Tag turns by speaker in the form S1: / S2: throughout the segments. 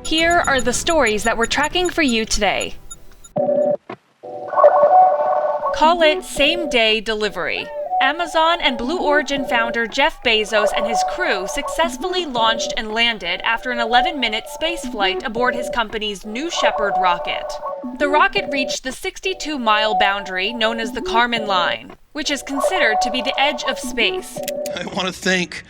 S1: Here are the stories that we're tracking for you today. Call it same-day delivery. Amazon and Blue Origin founder Jeff Bezos and his crew successfully launched and landed after an 11-minute spaceflight aboard his company's New Shepard rocket. The rocket reached the 62-mile boundary known as the Kármán line, which is considered to be the edge of space.
S2: I want to thank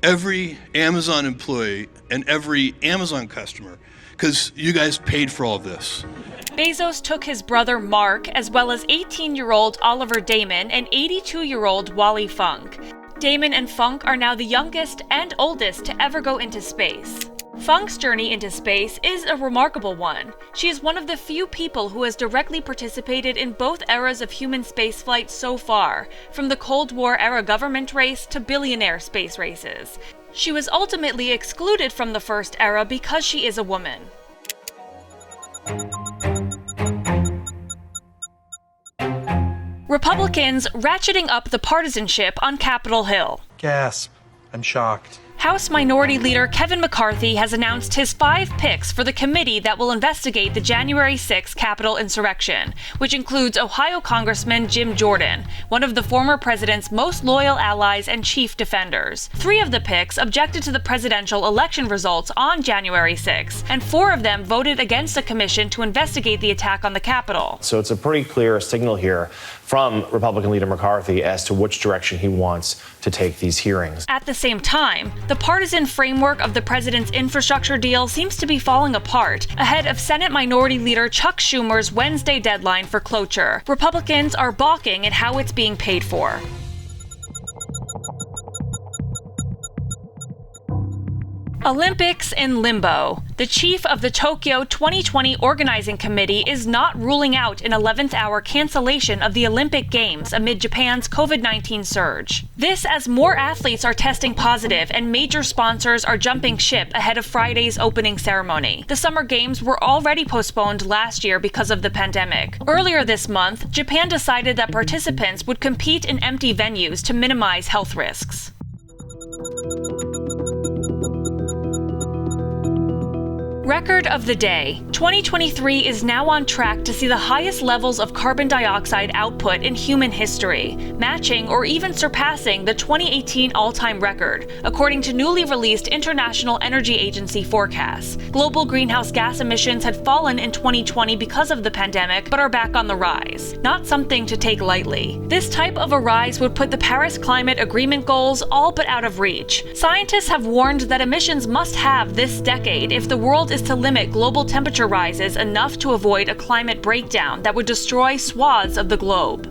S2: every Amazon employee and every Amazon customer, because you guys paid for all this.
S1: Bezos took his brother Mark, as well as 18-year-old Oliver Damon and 82-year-old Wally Funk. Damon and Funk are now the youngest and oldest to ever go into space. Funk's journey into space is a remarkable one. She is one of the few people who has directly participated in both eras of human spaceflight so far, from the Cold War-era government race to billionaire space races. She was ultimately excluded from the first era because she is a woman. Republicans ratcheting up the partisanship on Capitol Hill.
S3: Gasp. I'm shocked.
S1: House Minority Leader Kevin McCarthy has announced his 5 picks for the committee that will investigate the January 6 Capitol insurrection, which includes Ohio Congressman Jim Jordan, one of the former president's most loyal allies and chief defenders. 3 of the picks objected to the presidential election results on January 6, and 4 of them voted against a commission to investigate the attack on the Capitol.
S4: So it's a pretty clear signal here from Republican leader McCarthy as to which direction he wants to take these hearings.
S1: At the same time, the partisan framework of the president's infrastructure deal seems to be falling apart ahead of Senate Minority Leader Chuck Schumer's Wednesday deadline for cloture. Republicans are balking at how it's being paid for. Olympics in limbo. The chief of the Tokyo 2020 Organizing Committee is not ruling out an 11th-hour cancellation of the Olympic Games amid Japan's COVID-19 surge. This as more athletes are testing positive and major sponsors are jumping ship ahead of Friday's opening ceremony. The Summer Games were already postponed last year because of the pandemic. Earlier this month, Japan decided that participants would compete in empty venues to minimize health risks. Record of the day. 2023 is now on track to see the highest levels of carbon dioxide output in human history, matching or even surpassing the 2018 all-time record, according to newly released International Energy Agency forecasts. Global greenhouse gas emissions had fallen in 2020 because of the pandemic, but are back on the rise. Not something to take lightly. This type of a rise would put the Paris Climate Agreement goals all but out of reach. Scientists have warned that emissions must halve this decade if the world is to limit global temperature rises enough to avoid a climate breakdown that would destroy swaths of the globe.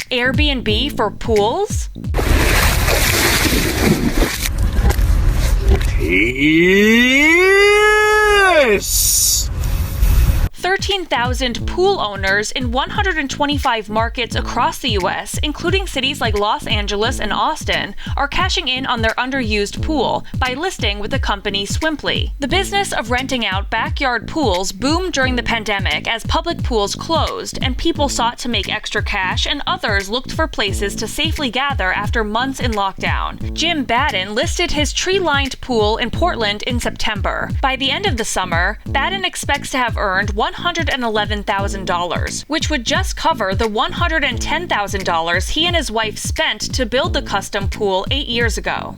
S1: Airbnb for pools?
S3: Yes!
S1: 13,000 pool owners in 125 markets across the U.S., including cities like Los Angeles and Austin, are cashing in on their underused pool by listing with the company Swimply. The business of renting out backyard pools boomed during the pandemic as public pools closed and people sought to make extra cash and others looked for places to safely gather after months in lockdown. Jim Baden listed his tree-lined pool in Portland in September. By the end of the summer, Baden expects to have earned $111,000, which would just cover the $110,000 he and his wife spent to build the custom pool 8 years ago.